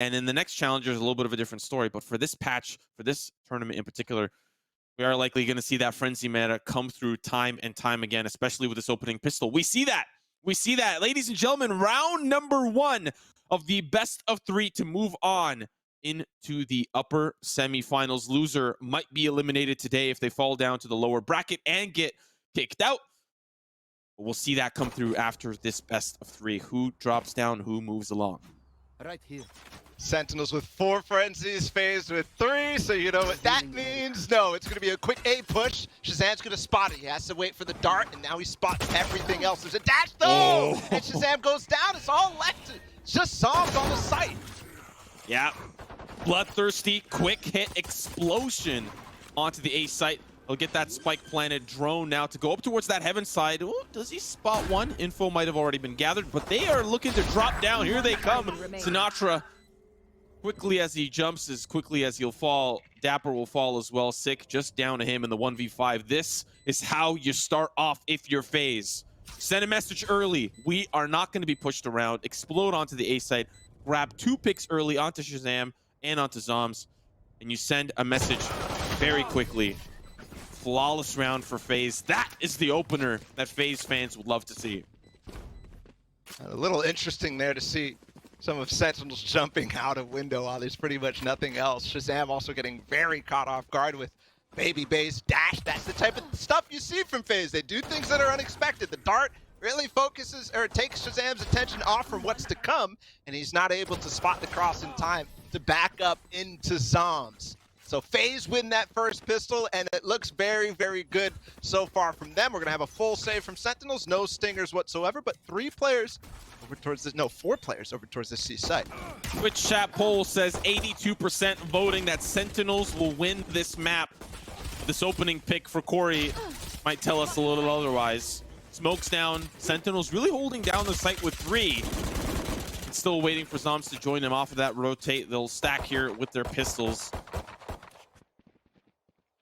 And in the next challenger is a little bit of a different story. But for this patch, for this tournament in particular, we are likely going to see that frenzy meta come through time and time again, especially with this opening pistol. We see that. We see that. Ladies and gentlemen, round number 1 of the best of 3 to move on into the upper semifinals. Loser might be eliminated today if they fall down to the lower bracket and get kicked out. We'll see that come through after this best of 3. Who drops down, who moves along. Right here. Sentinels with 4 frenzies, Faze with 3, so you know what that means. No, it's going to be a quick A push. Shazam's going to spot it. He has to wait for the dart, and now he spots everything else. There's a dash, though! Oh. And Shazam goes down. It's all left. It's just Psalms on the site. Yeah. Bloodthirsty, quick hit explosion onto the A site. He'll get that spike planted drone now to go up towards that heaven side. Ooh, does he spot one? Info might have already been gathered, but they are looking to drop down. Here they come. Sinatra, quickly as he jumps, as quickly as he'll fall, Dapper will fall as well. Sick just down to him in the 1v5. This is how you start off if you're Faze. Send a message early. We are not going to be pushed around. Explode onto the A site. Grab 2 picks early onto Shazam and onto Zoms. And you send a message very quickly. Flawless round for Faze. That is the opener that Faze fans would love to see. A little interesting there to see some of Sentinels jumping out of window while there's pretty much nothing else. Shazam also getting very caught off guard with Baby Bay's dash. That's the type of stuff you see from Faze. They do things that are unexpected. The dart really focuses, or takes Shazam's attention off from what's to come, and he's not able to spot the cross in time to back up into Zoms. So Faze win that first pistol, and it looks very, very good so far from them. We're going to have a full save from Sentinels, no stingers whatsoever, but 4 players over towards the C site. Twitch chat poll says 82% voting that Sentinels will win this map. This opening pick for Corey might tell us a little otherwise. Smoke's down. Sentinels really holding down the site with 3. Still waiting for Zoms to join him off of that rotate. They'll stack here with their pistols.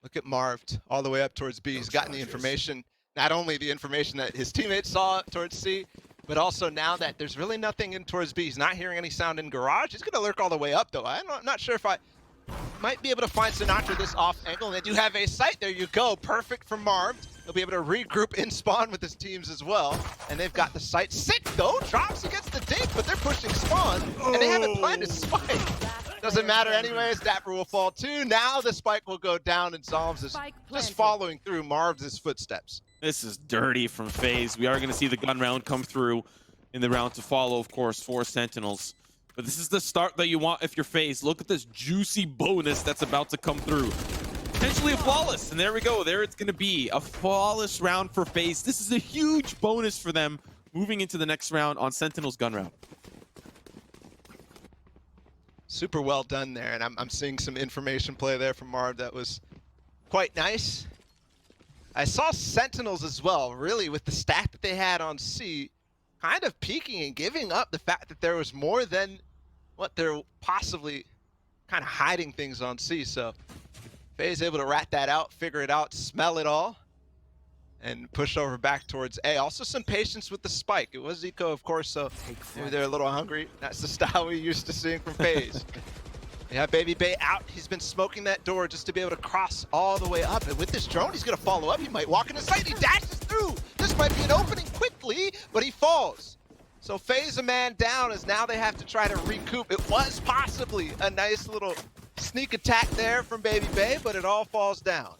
Look at Marved all the way up towards B. He's gotten the information, not only the information that his teammates saw towards C, but also now that there's really nothing in towards B. He's not hearing any sound in garage. He's going to lurk all the way up, though. I'm not sure if I might be able to find Sinatra this off angle. And they do have a site. There you go. Perfect for Marved. He'll be able to regroup in spawn with his teams as well. And they've got the site. Sick, though. Drops against the dink, but they're pushing spawn. And they haven't planted spike. Doesn't matter anyways. Dapper will fall too. Now the spike will go down, and Zoms is just following through Marv's footsteps. This is dirty from Faze. We are going to see the gun round come through in the round to follow, of course, for Sentinels. But this is the start that you want if you're Faze. Look at this juicy bonus that's about to come through. Potentially a flawless, and there we go. There it's going to be a flawless round for Faze. This is a huge bonus for them moving into the next round on Sentinels gun round. Super well done there, and I'm seeing some information play there from Marv that was quite nice. I saw Sentinels as well, really, with the stack that they had on C, kind of peeking and giving up the fact that there was more than what they're possibly kind of hiding things on C. So Faze able to rat that out, figure it out, smell it all, and push over back towards A. Also some patience with the spike. It was Eco, of course, so maybe they're a little hungry. That's the style we're used to seeing from Faze. Yeah, Baby Bay out. He's been smoking that door just to be able to cross all the way up. And with this drone, he's going to follow up. He might walk in the site. He dashes through. This might be an opening quickly, but he falls. So Faze a man down, as now they have to try to recoup. It was possibly a nice little sneak attack there from Baby Bay, but it all falls down.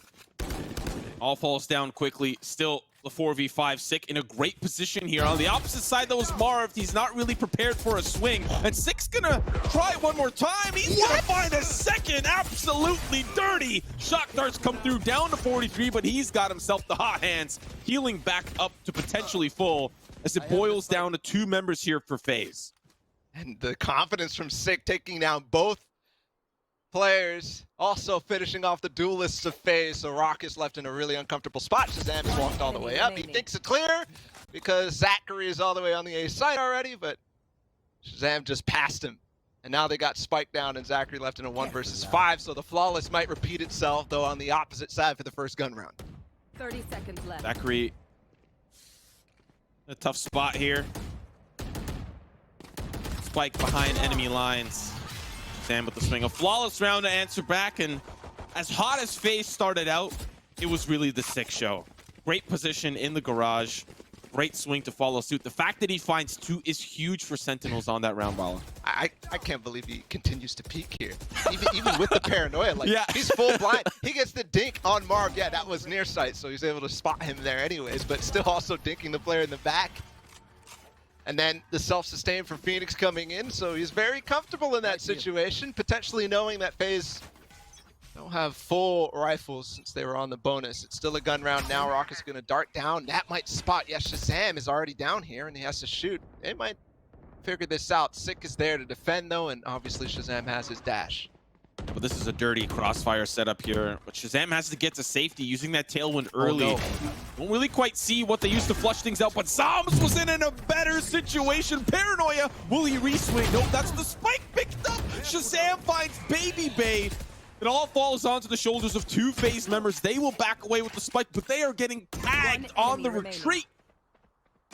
All falls down quickly. Still the 4v5. Sick in a great position here. On the opposite side, though, is Marv. He's not really prepared for a swing. And Sick's gonna try it one more time. He's gonna find a second. Absolutely dirty. Shock darts come through down to 43, but he's got himself the hot hands. Healing back up to potentially full as it boils down to 2 members here for Faze. And the confidence from Sick taking down both players, also finishing off the duelists of Faze. So Rock is left in a really uncomfortable spot. Shazam has walked all the way up. He thinks it's clear because Zachary is all the way on the A side already, but Shazam just passed him. And now they got Spike down and Zachary left in a 1 versus 5. So the flawless might repeat itself, though on the opposite side for the first gun round. 30 seconds left. Zachary, a tough spike here. Spike behind enemy lines. Shazam with the swing. A flawless round to answer back, and as hot as Faze started out, it was really the sick show. Great position in the garage. Great swing to follow suit. The fact that he finds 2 is huge for Sentinels on that round, Bala. I can't believe he continues to peek here. Even with the paranoia, like Yeah. he's full blind. He gets the dink on Marv. Yeah, that was near sight, so he's able to spot him there anyways, but still also dinking the player in the back. And then the self-sustain from Phoenix coming in, so he's very comfortable in that situation, potentially knowing that Faze don't have full rifles since they were on the bonus. It's still a gun round now. Rocket's gonna dart down. That might spot. Yes, Shazam is already down here and he has to shoot. They might figure this out. Sick is there to defend though, and obviously Shazam has his dash. But this is a dirty crossfire setup here. But Shazam has to get to safety using that tailwind early. Oh, no. Don't really quite see what they used to flush things out, but Zoms was in a better situation. Paranoia, will he reswing? Nope, that's the spike picked up. Shazam finds Baby Bay. It all falls onto the shoulders of 2 Faze members. They will back away with the spike, but they are getting tagged on the retreat.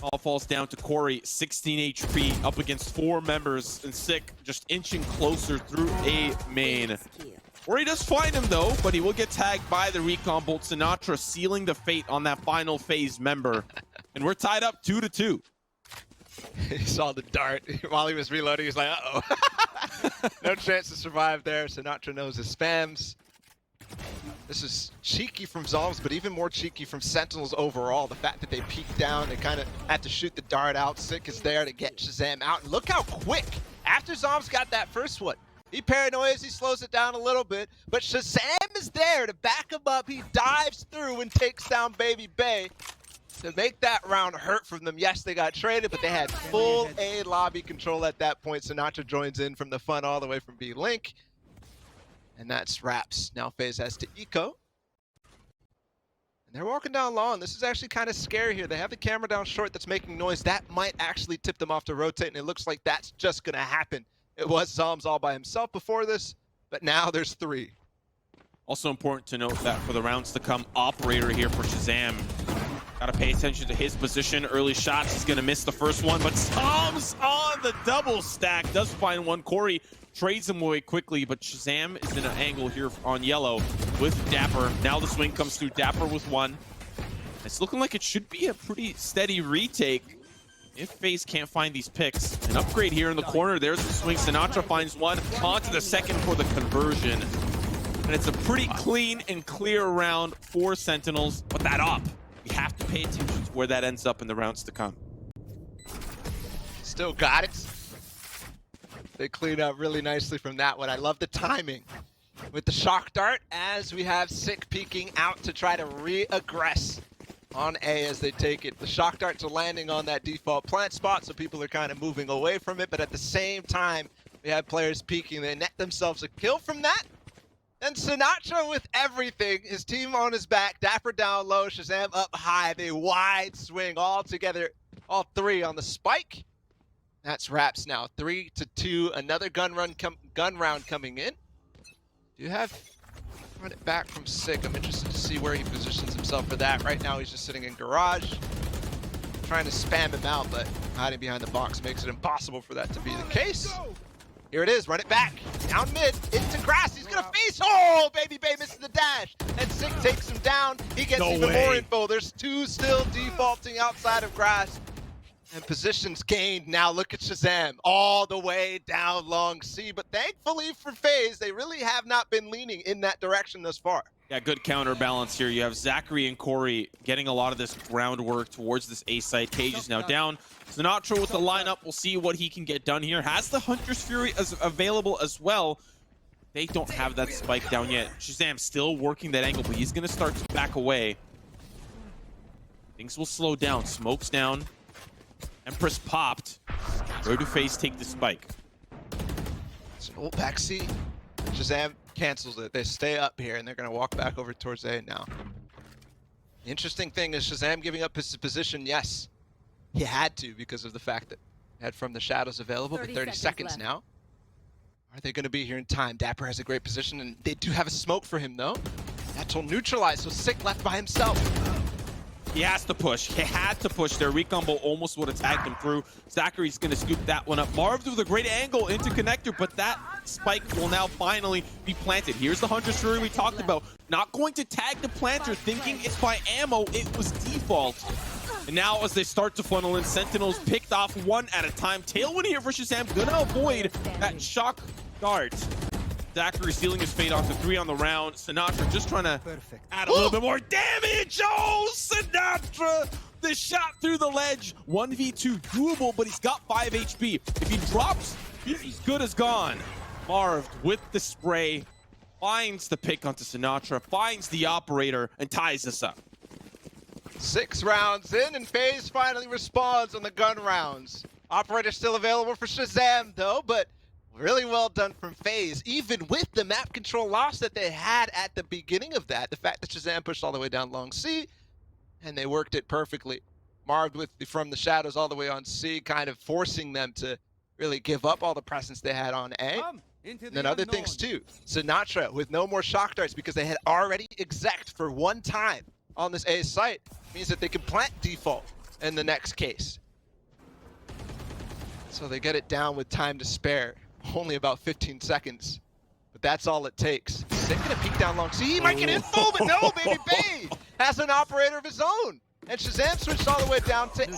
All falls down to Corey, 16 HP, up against 4 members, and Sick just inching closer through a main. Corey does find him though, but he will get tagged by the recon bolt. Sinatra sealing the fate on that final Faze member. And we're tied up 2-2. He saw the dart while he was reloading. He's like, uh-oh. No chance to survive there. Sinatra knows his spams. This is cheeky from Zoms, but even more cheeky from Sentinels overall. The fact that they peeked down, they kind of had to shoot the dart out. Sick is there to get Shazam out. And look how quick, after Zoms got that first one, he paranoias, he slows it down a little bit, but Shazam is there to back him up. He dives through and takes down Baby Bay to make that round hurt from them. Yes, they got traded, but they had full A lobby control at that point. Sinatra joins in from the front all the way from B-Link. And that's wraps. Now Faze has to eco. And they're walking down long. This is actually kind of scary here. They have the camera down short that's making noise. That might actually tip them off to rotate, and it looks like that's just going to happen. It was Zoms all by himself before this, but now there's 3. Also important to note that for the rounds to come, operator here for Shazam. Gotta pay attention to his position. Early shots, he's gonna miss the first one, but Tom's on the double stack. Does find one. Corey trades him away quickly, but Shazam is in an angle here on yellow with Dapper. Now the swing comes through. Dapper with 1. It's looking like it should be a pretty steady retake if Faze can't find these picks. An upgrade here in the corner. There's the swing. Sinatra finds 1. Onto the second for the conversion. And it's a pretty clean and clear round for Sentinels. But that op, we have to pay attention to where that ends up in the rounds to come. Still got it. They clean up really nicely from that one. I love the timing with the shock dart as we have Sick peeking out to try to re-aggress on A as they take it. The shock darts are landing on that default plant spot, so people are kind of moving away from it, but at the same time, we have players peeking. They net themselves a kill from that. And Sinatra with everything, his team on his back, Dapper down low, Shazam up high, they wide swing all together, all 3 on the spike. That's wraps now, 3-2, another gun round coming in. Do you have run it back from Sick? I'm interested to see where he positions himself for that. Right now he's just sitting in garage, trying to spam him out, but hiding behind the box makes it impossible for that to be the case. Here it is, run it back, down mid, into grass, he's gonna face, oh, Baby Bay misses the dash, and Sick takes him down, he gets even more info, there's 2 still defaulting outside of grass, and positions gained. Now look at Shazam, all the way down long C, but thankfully for Faze, they really have not been leaning in that direction thus far. Yeah, good counterbalance here. You have Zachary and Corey getting a lot of this groundwork towards this A site. Cage is now down. Sinatra with the lineup. We'll see what he can get done here. Has the Hunter's Fury available as well. They don't have that spike down yet. Shazam still working that angle, but he's going to start to back away. Things will slow down. Smoke's down. Empress popped. Where do Faze take the spike? It's an old backseat. Shazam cancels it. They stay up here, and they're going to walk back over towards A now. The interesting thing is Shazam giving up his position. Yes, he had to because of the fact that he had From the Shadows available, but 30 seconds now. Are they going to be here in time? Dapper has a great position, and they do have a smoke for him, though. That's all neutralized, so Sick left by himself. He has to push. He had to push there. Recon Bolt almost would have tagged him through. Zachary's going to scoop that one up. Marv with a great angle into connector, but that spike will now finally be planted. Here's the Hunter story we talked about. Not going to tag the planter, thinking it's by ammo. It was default. And now as they start to funnel in, Sentinels picked off one at a time. Tailwind here for Shazam, gonna avoid that shock dart. Zachary sealing his fate onto 3 on the round. Sinatra just trying to add a little bit more damage. Oh, Sinatra! The shot through the ledge. 1v2 doable, but he's got 5 HP. If he drops, he's good as gone. Marv with the spray finds the pick onto Sinatra, finds the operator, and ties this up. 6 rounds in, and Faze finally responds on the gun rounds. Operator still available for Shazam, though, but really well done from Faze, even with the map control loss that they had at the beginning of that. The fact that Shazam pushed all the way down long C, and they worked it perfectly. Marved with from the shadows all the way on C, kind of forcing them to really give up all the presence they had on A. And then other things too. Sinatra with no more shock darts because they had already exec'd for one time on this A site, means that they can plant default in the next case. So they get it down with time to spare. Only about 15 seconds. But that's all it takes. They're gonna peek down long. See, he might get info, but no, baby Bay has an operator of his own. And Shazam switched all the way down to A.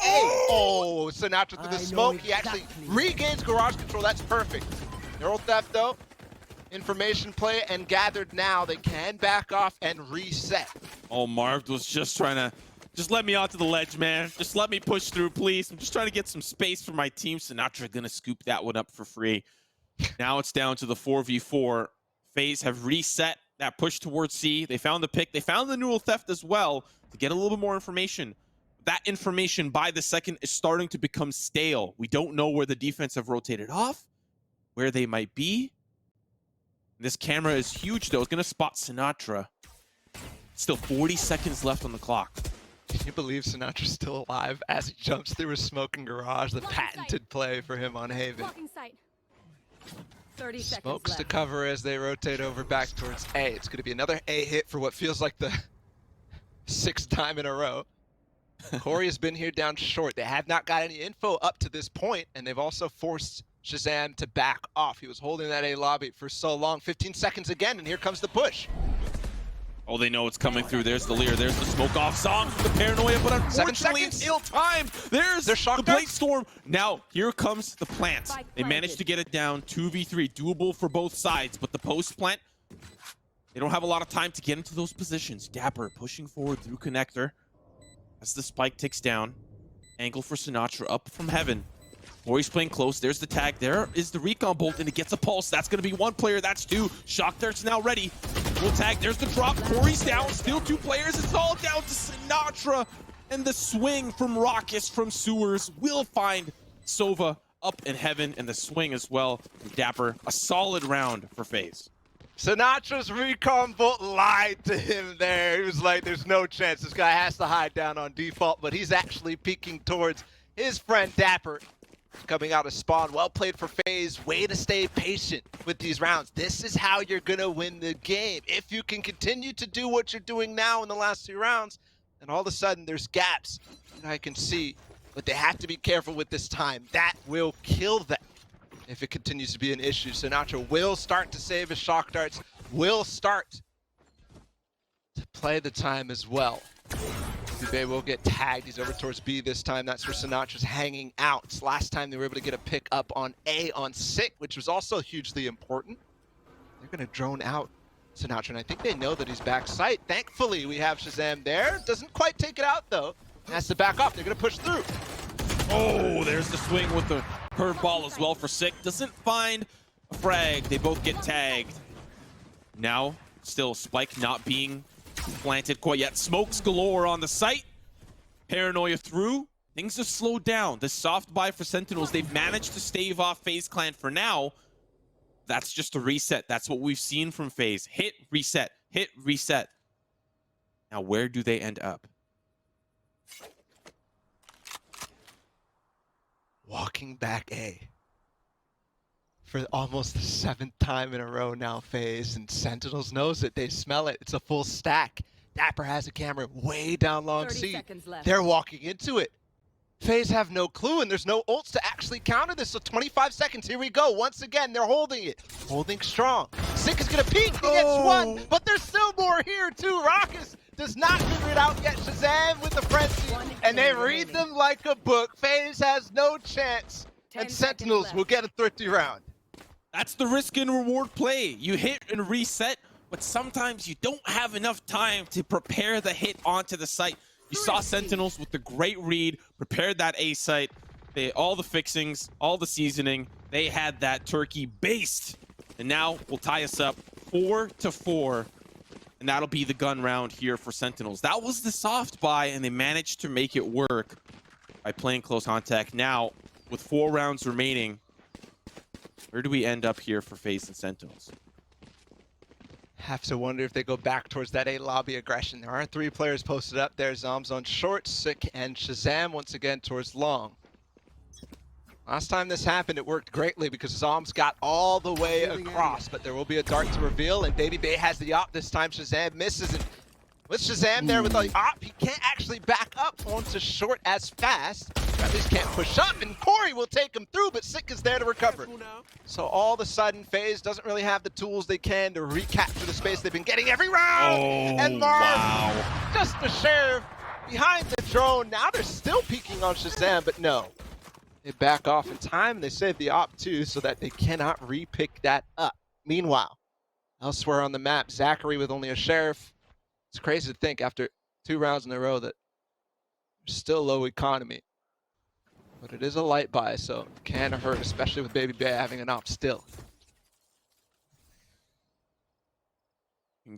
Oh, Sinatra through the smoke. He actually regains garage control. That's perfect. Neural theft though. Information play and gathered now. They can back off and reset. Oh, Marv was just trying to, just let me onto the ledge, man. Just let me push through, please. I'm just trying to get some space for my team. Sinatra gonna scoop that one up for free. Now it's down to the 4v4. Faze have reset that push towards C. They found the pick. They found the neural theft as well to get a little bit more information. That information by the second is starting to become stale. We don't know where the defense have rotated off, where they might be. This camera is huge, though. It's going to spot Sinatra. Still 40 seconds left on the clock. Can you believe Sinatra's still alive as he jumps through a smoking garage? The patented play for him on Haven. 30 seconds Smokes left. to cover as they rotate over back towards A. It's going to be another A hit for what feels like the 6th time in a row. Corey has been here down short. They have not got any info up to this point, and they've also forced Shazam to back off. He was holding that A lobby for so long. 15 seconds again, and here comes the push. Oh, they know it's coming through. There's the Lear. There's the smoke off song from the Paranoia, but unfortunately it's ill-timed. There's the Blade Storm. Now, here comes the plant. They managed to get it down. 2v3, doable for both sides, but the post plant, they don't have a lot of time to get into those positions. Dapper pushing forward through connector as the spike ticks down. Angle for Sinatra up from heaven. Corey's playing close. There's the tag. There is the recon bolt, and it gets a pulse. That's going to be 1 player. That's 2. Shock dart's now ready. Full tag. There's the drop. Corey's down. Still 2 players. It's all down to Sinatra. And the swing from Raucous from Sewers will find Sova up in heaven, and the swing as well from Dapper. A solid round for Faze. Sinatra's recon bolt lied to him there. He was like, there's no chance. This guy has to hide down on default, but he's actually peeking towards his friend Dapper. Coming out of spawn. Well played for Faze. Way to stay patient with these rounds. This is how you're going to win the game. If you can continue to do what you're doing now in the last 2 rounds, and all of a sudden there's gaps that I can see, but they have to be careful with this time. That will kill them if it continues to be an issue. Sinatra will start to save his shock darts, will start to play the time as well. Dubé will get tagged. He's over towards B this time. That's where Sinatra's hanging out. Last time they were able to get a pick up on A on Sick, which was also hugely important. They're going to drone out Sinatra, and I think they know that he's back sight. Thankfully, we have Shazam there. Doesn't quite take it out, though. Has to back off. They're going to push through. Oh, there's the swing with the curveball as well for Sick. Doesn't find a frag. They both get tagged. Now, still Spike not being planted quite yet. Smokes galore on the site. Paranoia through. Things have slowed down. The soft buy for Sentinels, they've managed to stave off FaZe Clan for now. That's just a reset. That's what we've seen from FaZe. Hit, reset. Hit, reset. Now, where do they end up? Walking back A. For almost the 7th time in a row now, FaZe, and Sentinels knows it. They smell it. It's a full stack. Dapper has a camera way down long C. They're walking into it. Faze have no clue, and there's no ults to actually counter this. So 25 seconds, here we go. Once again, they're holding it. Holding strong. Sick is gonna peek, he gets one, but there's still more here too. Raucus does not figure it out yet. Shazam with the frenzy, and they read them like a book. Faze has no chance, and Sentinels will get a 30 round. That's the risk and reward play. You hit and reset, but sometimes you don't have enough time to prepare the hit onto the site. You saw Sentinels with the great read, prepared that A site. All the fixings, all the seasoning, they had that turkey based. And now we'll tie us up 4-4, and that'll be the gun round here for Sentinels. That was the soft buy, and they managed to make it work by playing close contact. Now, with 4 rounds remaining, where do we end up here for Faze and Sentinels? Have to wonder if they go back towards that A lobby aggression. There are 3 players posted up there. Zombs on short, Sick, and Shazam once again towards long. Last time this happened, it worked greatly because Zombs got all the way across, but there will be a dart to reveal, and Baby Bay has the op this time. Shazam misses, and with Shazam there with the op, he can't actually back up onto short as fast. Or at least can't push up, and Corey will take him through, but Sick is there to recover. So all of a sudden, FaZe doesn't really have the tools they can to recapture the space they've been getting every round. And Marv, just the sheriff behind the drone. Now they're still peeking on Shazam, but no. They back off in time, and they save the op too, so that they cannot re-pick that up. Meanwhile, elsewhere on the map, Zachary with only a sheriff. It's crazy to think after 2 rounds in a row that there's still low economy. But it is a light buy, so it can hurt, especially with Baby Bay having an op still.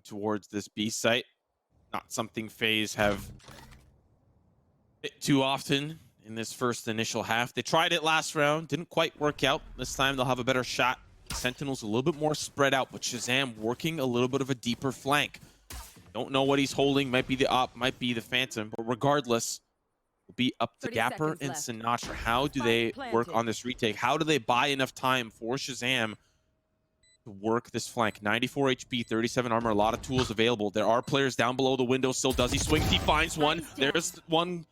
Towards this B site, not something FaZe have hit too often in this first initial half. They tried it last round, didn't quite work out. This time they'll have a better shot. Sentinels a little bit more spread out, but Shazam working a little bit of a deeper flank. Don't know what he's holding, might be the op, might be the Phantom, but regardless, will be up to Dapper and Sinatra. How do they work on this retake? How do they buy enough time for Shazam to work this flank? 94 HP, 37 armor, a lot of tools available. There are players down below the window still. Does he swing? He finds one. There's one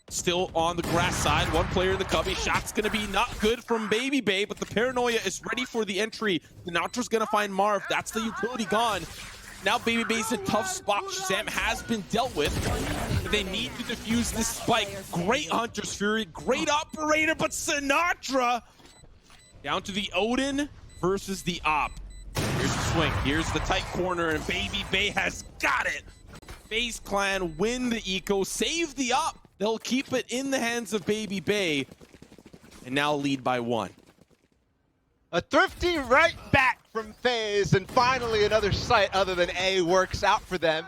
still on the grass side. One player in the cubby. Shot's gonna be not good from Baby Bay, but the paranoia is ready for the entry. Sinatra's gonna find Marv. That's the utility gone. Now Baby Bay's in a tough spot. Shazam has been dealt with. But they need to defuse this spike. Great Hunter's Fury, great operator, but Sinatra down to the Odin versus the op. Here's the swing, here's the tight corner, and Baby Bay has got it. FaZe Clan win the eco, save the op. They'll keep it in the hands of Baby Bay, and now lead by 1. A thrifty right back from FaZe, and finally another site other than A works out for them.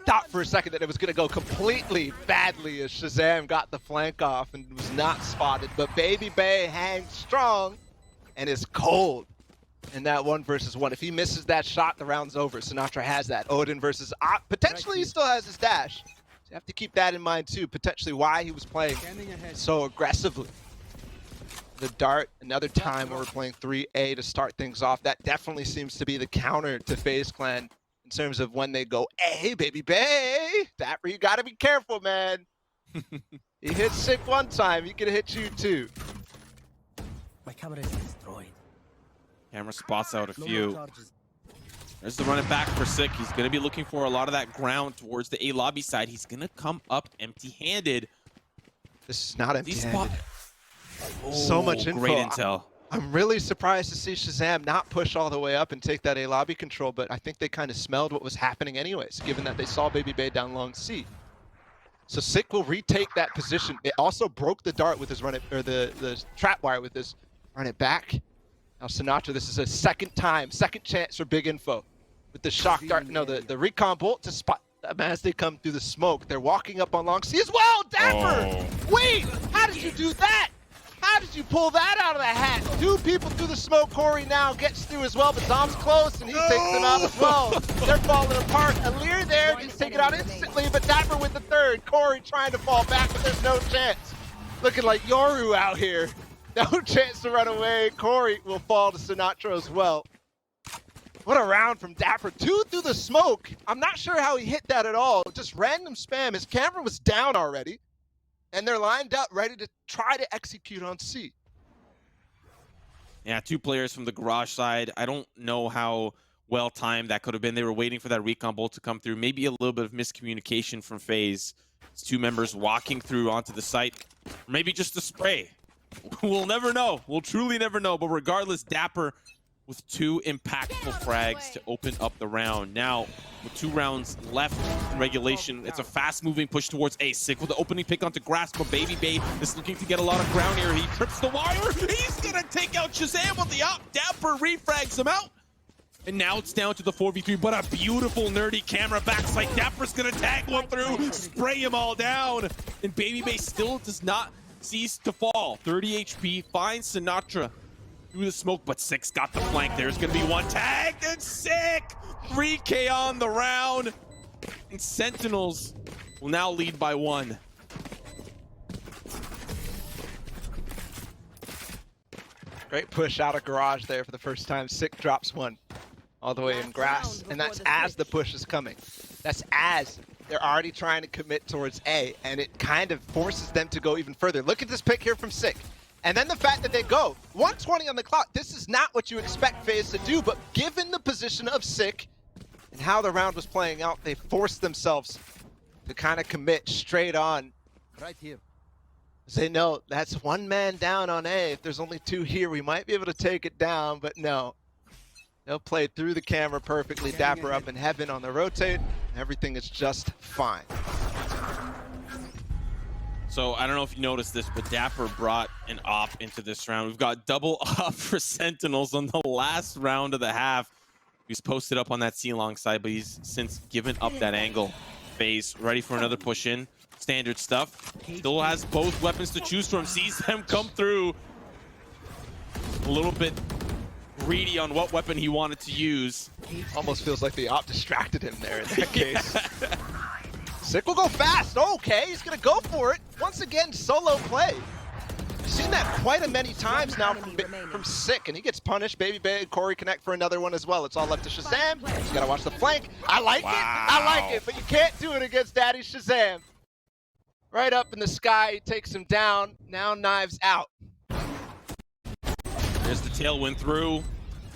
Thought for a second that it was going to go completely badly as Shazam got the flank off and was not spotted, but Baby Bay hangs strong and is cold in that 1 versus 1. If he misses that shot, the round's over. Sinatra has that. Odin versus op. Potentially he still has his dash. So you have to keep that in mind too, potentially why he was playing so aggressively. The dart, another time where we're playing 3A to start things off. That definitely seems to be the counter to FaZe Clan in terms of when they go, hey, Baby Bay, Dapper, you gotta be careful, man. He hit Sick 1 time, he could hit you too. My camera is destroyed. Camera spots out a few. There's the running back for Sick. He's gonna be looking for a lot of that ground towards the A lobby side. He's gonna come up empty-handed. This is not empty-handed. So much info. Great intel. I'm really surprised to see Shazam not push all the way up and take that A lobby control, but I think they kind of smelled what was happening anyways, given that they saw Baby Bay down long C. So Sick will retake that position. It also broke the dart with his run it, or the trap wire with his run it back. Now Sinatra, this is a second chance for big info. With the shock dart, no, the recon bolt to spot them as they come through the smoke. They're walking up on long C as well, Dapper! Wait, how did you do that? How did you pull that out of the hat? 2 people through the smoke. Corey now gets through as well, but Zom's close, and he takes them out as well. They're falling apart. Alir there gets taken out instantly, but Dapper with the 3rd. Corey trying to fall back, but there's no chance. Looking like Yoru out here. No chance to run away. Corey will fall to Sinatra as well. What a round from Dapper. 2 through the smoke. I'm not sure how he hit that at all. Just random spam. His camera was down already. and they're lined up ready to try to execute on C. Yeah, 2 players from the garage side. I don't know how well timed that could have been. They were waiting for that recon bolt to come through. Maybe a little bit of miscommunication from Faze. It's 2 members walking through onto the site. Maybe just a spray. We'll never know. We'll truly never know. But regardless, Dapper with 2 impactful frags to open up the round. Now, with 2 rounds left in regulation, it's a fast-moving push towards A. Sick with the opening pick onto Grasp, but Baby Bay is looking to get a lot of ground here. He trips the wire. He's gonna take out Shazam with the op. Dapper refrags him out. And now it's down to the 4v3, but a beautiful nerdy camera backside. Dapper's gonna tag one through, spray him all down. And Baby Bay still does not cease to fall. 30 HP, finds Sinatra through the smoke, but Sick's got the flank. There's gonna be one tag, and Sick! 3K on the round. And Sentinels will now lead by 1. Great push out of garage there for the first time. Sick drops 1 all the way in grass, and that's as the push is coming. That's as they're already trying to commit towards A, and it kind of forces them to go even further. Look at this pick here from Sick. And then the fact that they go 120 on the clock. This is not what you expect Faze to do, but given the position of Sick and how the round was playing out, they forced themselves to kind of commit straight on. Right here. Say, no, that's 1 man down on A. If there's only 2 here, we might be able to take it down, but no. They'll play through the camera perfectly. Dapper up in heaven on the rotate. Everything is just fine. So I don't know if you noticed this, but Dapper brought an op into this round. We've got double op for Sentinels on the last round of the half. He's posted up on that C alongside, but he's since given up that angle. Faze ready for another push in. Standard stuff. Still has both weapons to choose from. Sees them come through. A little bit greedy on what weapon he wanted to use. Almost feels like the op distracted him there in that case. Sick will go fast. Okay, he's going to go for it. Once again, solo play. I've seen that quite a many times now from Sick, and he gets punished. Baby Bay and Corey connect for another one as well. It's all left to Shazam. He's got to watch the flank. I like it. I like it, but you can't do it against Daddy Shazam. Right up in the sky, he takes him down. Now knives out. There's the tailwind through.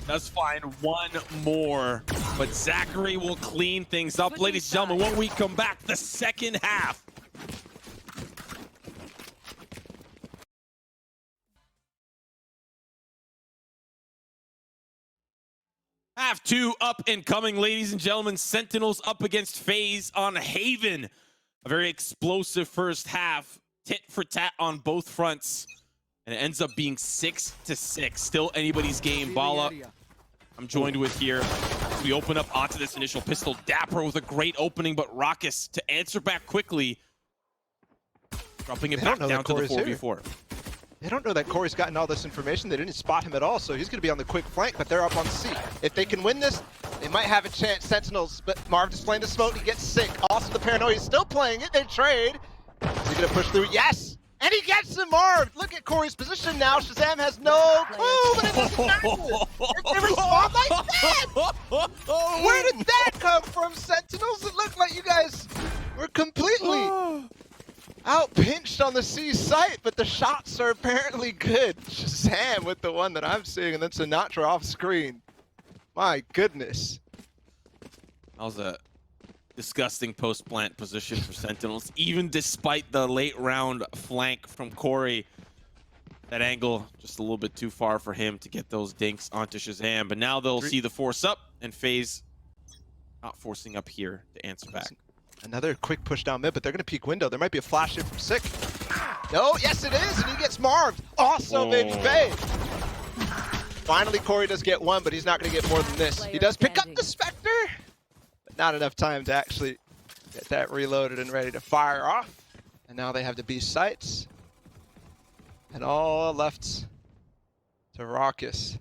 Does find 1 more, but Zachary will clean things up. Ladies and gentlemen, when we come back, the second half. Half 2 up and coming, ladies and gentlemen. Sentinels up against Faze on Haven. A very explosive first half, tit for tat on both fronts. And it ends up being 6-6. Still anybody's game. Bala, I'm joined with here. We open up onto this initial pistol. Dapper with a great opening, but Raucus to answer back quickly. Dropping it back down to the 4v4. They don't know that Corey's gotten all this information. They didn't spot him at all, so he's going to be on the quick flank, but they're up on C. If they can win this, they might have a chance. Sentinels, but Marv is playing the smoke. He gets Sick. Also the paranoia. He's still playing it. They trade. Is he going to push through? Yes! And he gets him, Marv! Look at Corey's position now. Shazam has no clue, but it doesn't matter. They respond like that! Where did that come from, Sentinels? It looked like you guys were completely out-pinched on the C site, but the shots are apparently good. Shazam with the one that I'm seeing, and then Sinatra off screen. My goodness. That was a disgusting post-plant position for Sentinels, even despite the late round flank from Corey. That angle just a little bit too far for him to get those dinks onto Shazam, but now they'll see the force up, and Faze not forcing up here to answer back. Another quick push down mid, but they're going to peek window. There might be a flash in from Sick. No, yes it is, and he gets marved. Also, Baby Bay. Finally, Corey does get 1, but he's not going to get more than this. He does pick up the Spectre, but not enough time to actually get that reloaded and ready to fire off. And now they have the B sights. And all left to Raucus.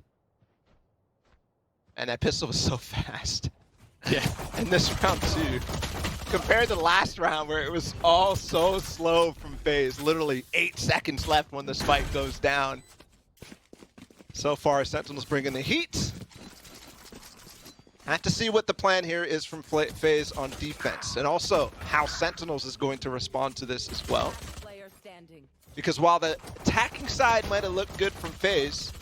And that pistol was so fast. Yeah. In this round too. Compared to the last round where it was all so slow from Faze. Literally 8 seconds left when the spike goes down. So far, Sentinels bringing the heat. Have to see what the plan here is from Faze on defense. And also how Sentinels is going to respond to this as well. Because while the attacking side might have looked good from Faze,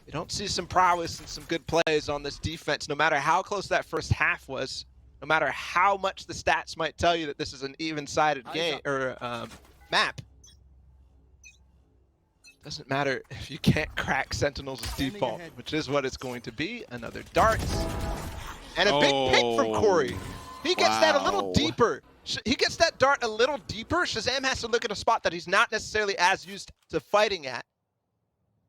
you don't see some prowess and some good plays on this defense, no matter how close that first half was, no matter how much the stats might tell you that this is an even-sided game or map. Doesn't matter if you can't crack Sentinels' default, which is what it's going to be. Another darts. And a big pick from Corey. He gets that a little deeper. He gets that dart a little deeper. Shazam has to look at a spot that he's not necessarily as used to fighting at.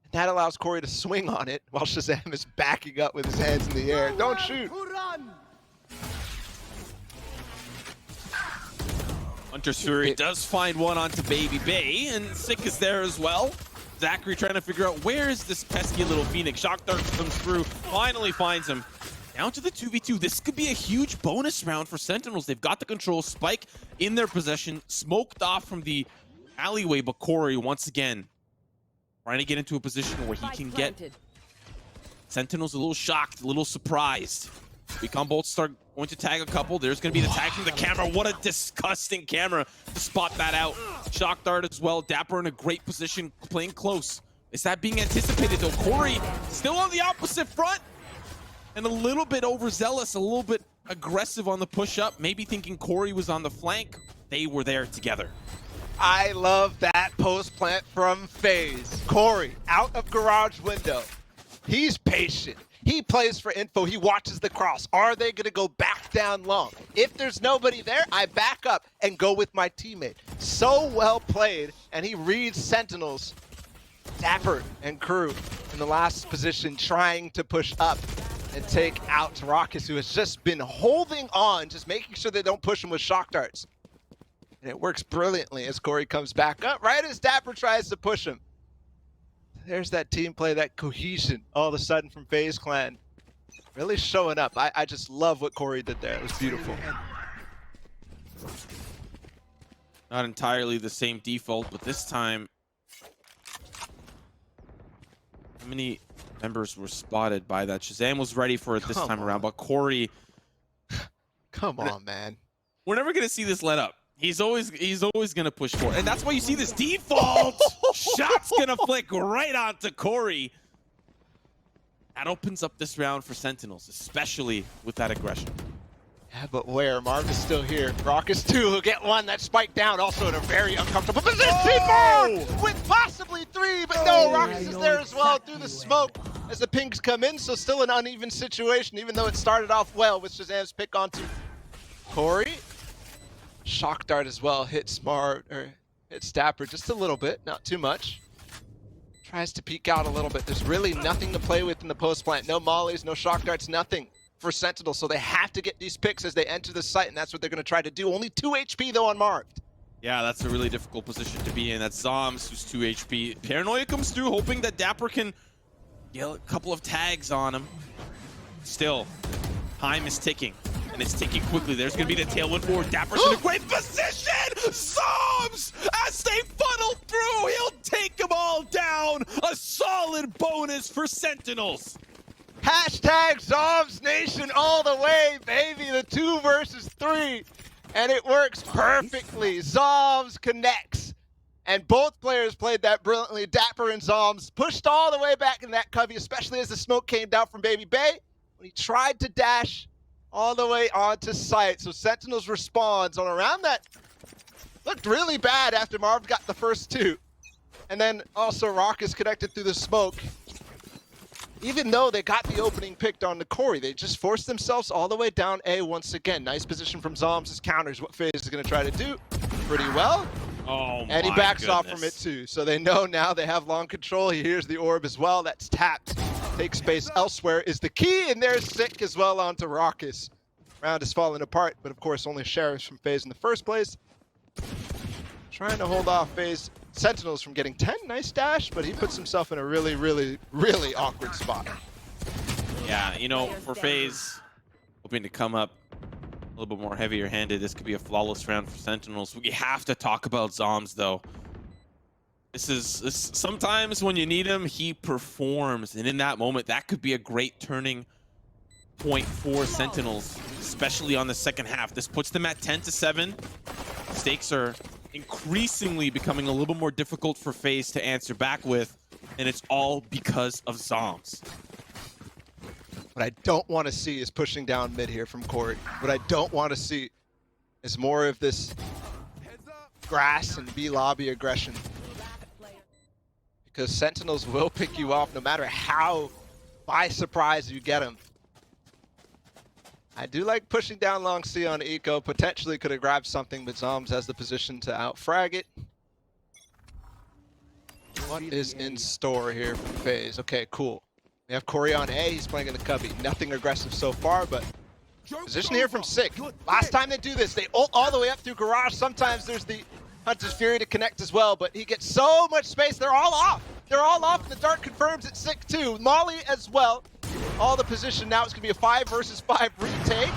And that allows Corey to swing on it while Shazam is backing up with his hands in the air. Don't shoot. Hunter's Fury does find one onto Baby Bay, and Sick is there as well. Zachary trying to figure out where is this pesky little Phoenix. Shock Dart comes through, finally finds him. Down to the 2v2. This could be a huge bonus round for Sentinels. They've got the control. Spike in their possession, smoked off from the alleyway, but Corey, once again, trying to get into a position where he can get Sentinels a little shocked, a little surprised. Become Bolts start going to tag a couple. There's going to be the tag from the camera. What a disgusting camera to spot that out. Shock Dart as well. Dapper in a great position, playing close. Is that being anticipated though? Corey still on the opposite front and a little bit overzealous, a little bit aggressive on the push-up. Maybe thinking Corey was on the flank. They were there together. I love that post plant from Faze. Corey out of garage window. He's patient. He plays for info. He watches the cross. Are they going to go back down long? If there's nobody there, I back up and go with my teammate. So well played, and he reads Sentinels. Dapper and crew in the last position trying to push up and take out Raucus, who has just been holding on, just making sure they don't push him with shock darts. And it works brilliantly as Corey comes back up, right as Dapper tries to push him. There's that team play, that cohesion all of a sudden from FaZe Clan. Really showing up. I just love what Corey did there. It was beautiful. Not entirely the same default, but this time, how many members were spotted by that? Shazam was ready for it this time around, but Corey... Come on, man. We're never going to see this let up. He's always going to push forward. And that's why you see this default. Shot's going to flick right onto Corey. That opens up this round for Sentinels, especially with that aggression. Yeah, but where? Marv is still here. Raucus 2 will get one. That spike down, also in a very uncomfortable position. With possibly 3, but no, Raucus is there as well through the smoke as the pings come in. So still an uneven situation, even though it started off well with Shazam's pick onto Corey. Shock Dart as well hits Dapper just a little bit, not too much. Tries to peek out a little bit. There's really nothing to play with in the post plant. No mollies, no shock darts, nothing for Sentinel. So they have to get these picks as they enter the site, and that's what they're going to try to do. Only 2 HP though on Marv. Yeah, that's a really difficult position to be in. That's Zoms, who's 2 HP. Paranoia comes through, hoping that Dapper can get a couple of tags on him. Still, time is ticking. And it's ticking quickly. There's going to be the tailwind forward. Dapper's in a great position! Zoms! As they funnel through, he'll take them all down! A solid bonus for Sentinels! Hashtag Zoms Nation all the way, baby! The 2 versus 3. And it works perfectly. Zoms connects. And both players played that brilliantly. Dapper and Zoms pushed all the way back in that covey, especially as the smoke came down from Baby Bay. When he tried to dash all the way onto site. So Sentinels responds on around that. Looked really bad after Marv got the first 2. And then also Raucus connected through the smoke. Even though they got the opening picked on the Corey, they just forced themselves all the way down A once again. Nice position from Zoms' counters, what FaZe is going to try to do pretty well. Oh, and he backs off from it too. So they know now they have long control. He hears the orb as well. That's tapped. Take space elsewhere is the key, and there's Sick as well onto Raucus. Round is falling apart, but of course only Sheriffs from FaZe in the first place. Trying to hold off FaZe Sentinels from getting 10. Nice dash, but he puts himself in a really, really, really awkward spot. Yeah, you know, for FaZe, hoping to come up a little bit more heavier handed, this could be a flawless round for Sentinels. We have to talk about Zoms though. This sometimes when you need him, he performs, and in that moment, that could be a great turning point for Sentinels, especially on the second half. This puts them at 10-7. Stakes are increasingly becoming a little more difficult for Faze to answer back with, and it's all because of Zombs. What I don't want to see is pushing down mid here from Corey. What I don't want to see is more of this grass and B lobby aggression. Because Sentinels will pick you off no matter how by surprise you get them. I do like pushing down long C on Eco. Potentially could have grabbed something, but Zombs has the position to out-frag it. What is in store here for FaZe? Okay, cool. We have Corey on A. He's playing in the cubby. Nothing aggressive so far, but position here from Sick. Last time they do this, they ult all the way up through Garage. Sometimes there's the Hunter's Fury to connect as well, but he gets so much space. They're all off. They're all off, and the Dart confirms it's Sick too. Molly as well. All the position now. It's going to be a 5 versus 5 retake.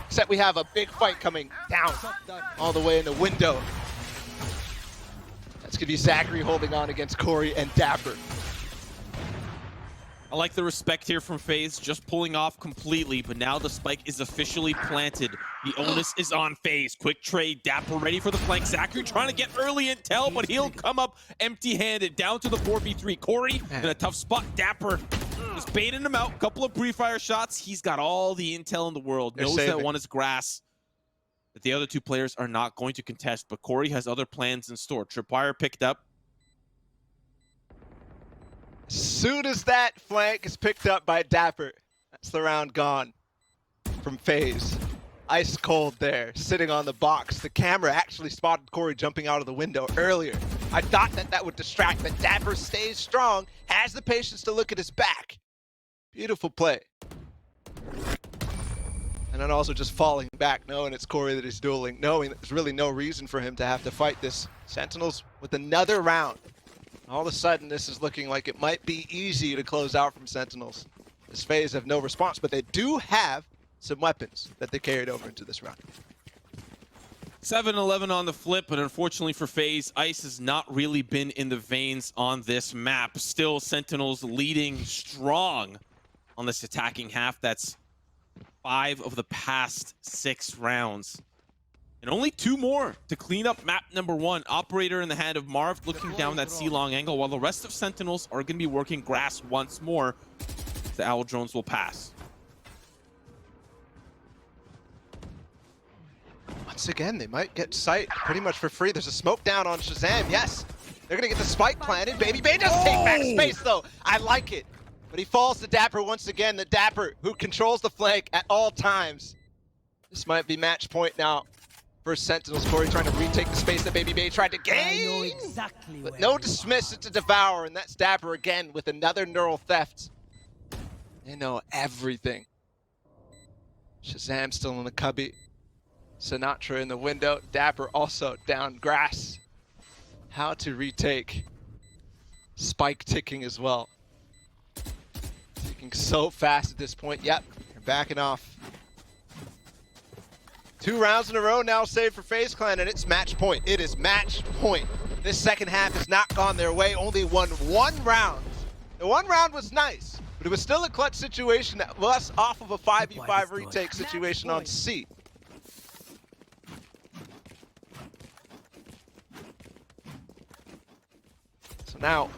Except we have a big fight coming down all the way in the window. That's going to be Zachary holding on against Corey and Dapper. I like the respect here from FaZe, just pulling off completely, but now the spike is officially planted. The onus is on FaZe. Quick trade, Dapper ready for the flank. Zachary trying to get early intel, but he'll come up empty-handed down to the 4v3. Corey in a tough spot. Dapper just baiting him out. Couple of pre-fire shots. He's got all the intel in the world. Knows that one is grass. That the other two players are not going to contest, but Corey has other plans in store. Tripwire picked up. As soon as that flank is picked up by Dapper, that's the round gone from FaZe. Ice cold there, sitting on the box. The camera actually spotted Corey jumping out of the window earlier. I thought that that would distract, but Dapper stays strong, has the patience to look at his back. Beautiful play. And then also just falling back, knowing it's Corey that he's dueling, knowing that there's really no reason for him to have to fight this. Sentinels with another round. All of a sudden, this is looking like it might be easy to close out from Sentinels. This FaZe have no response, but they do have some weapons that they carried over into this round. 7-11 on the flip, but unfortunately for FaZe, Ice has not really been in the veins on this map. Still, Sentinels leading strong on this attacking half. That's 5 of the past 6 rounds. And only 2 more to clean up map number 1. Operator in the hand of Marv looking down that C-long angle, while the rest of Sentinels are going to be working grass once more. The Owl drones will pass. Once again, they might get sight pretty much for free. There's a smoke down on Shazam. Yes, they're going to get the spike planted. Baby Bay does take back space, though. I like it. But he falls to Dapper once again. The Dapper who controls the flank at all times. This might be match point now. First Sentinels, Corey trying to retake the space that Baby Bay tried to gain. Exactly, but no dismiss, it's a devour, and that's Dapper again with another neural theft. They know everything. Shazam still in the cubby. Sinatra in the window. Dapper also down grass. How to retake. Spike ticking as well. Ticking so fast at this point. Yep, they're backing off. 2 rounds in a row now saved for FaZe Clan, and it's match point. It is match point. This second half has not gone their way, only won 1 round. The 1 round was nice, but it was still a clutch situation that was off of a 5v5 retake situation on C. So now,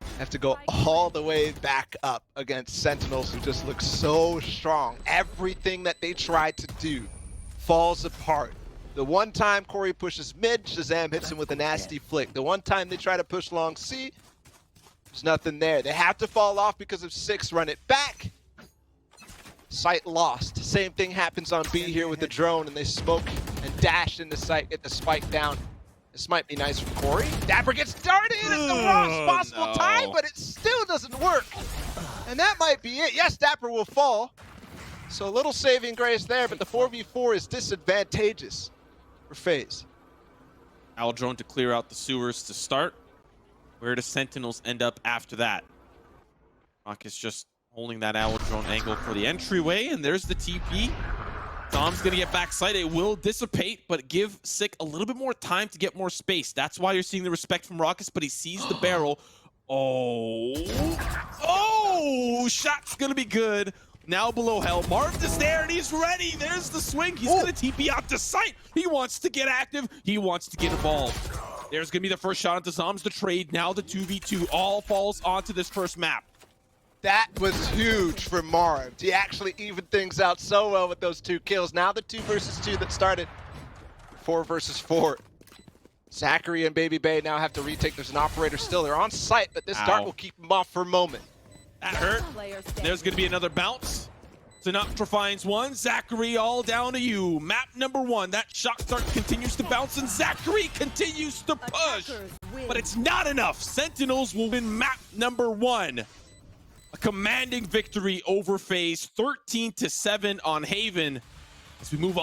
I have to go all the way back up against Sentinels, who just look so strong. Everything that they tried to do falls apart. The one time Corey pushes mid, Shazam hits him with a nasty flick. The one time they try to push long C, there's nothing there. They have to fall off because of 6, run it back. Sight lost. Same thing happens on B here with the drone, and they smoke and dash into sight, get the spike down. This might be nice for Corey. Dapper gets darted at the wrong possible time, but it still doesn't work. And that might be it. Yes, Dapper will fall. So a little saving grace there, but the 4v4 is disadvantageous for FaZe. Owl drone to clear out the sewers to start. Where does Sentinels end up after that? Rocket's just holding that Owl drone angle for the entryway, and there's the TP. Dom's gonna get backside. It will dissipate, but give Sick a little bit more time to get more space. That's why you're seeing the respect from Rockets, but he sees the barrel. Oh, shot's gonna be good. now below hell. Marv is there and he's ready. There's the swing. He's gonna TP out to sight. He wants to get active. He wants to get involved. There's gonna be the first shot onto Zombs. The trade, now the 2v2, all falls onto this first map. That was huge for Marv. He actually evened things out so well with those 2 kills. Now the 2 versus 2 that started 4 versus 4. Zachary and Baby Bay now have to retake. There's an operator still. They're on site, but this dart will keep them off for a moment. That hurt. There's going to be another bounce. Sinatra finds one. Zachary, all down to you. Map number 1. That shot dart continues to bounce, and Zachary continues to push. But it's not enough. Sentinels will win map number 1. A commanding victory over Faze, 13-7 on Haven. As we move on.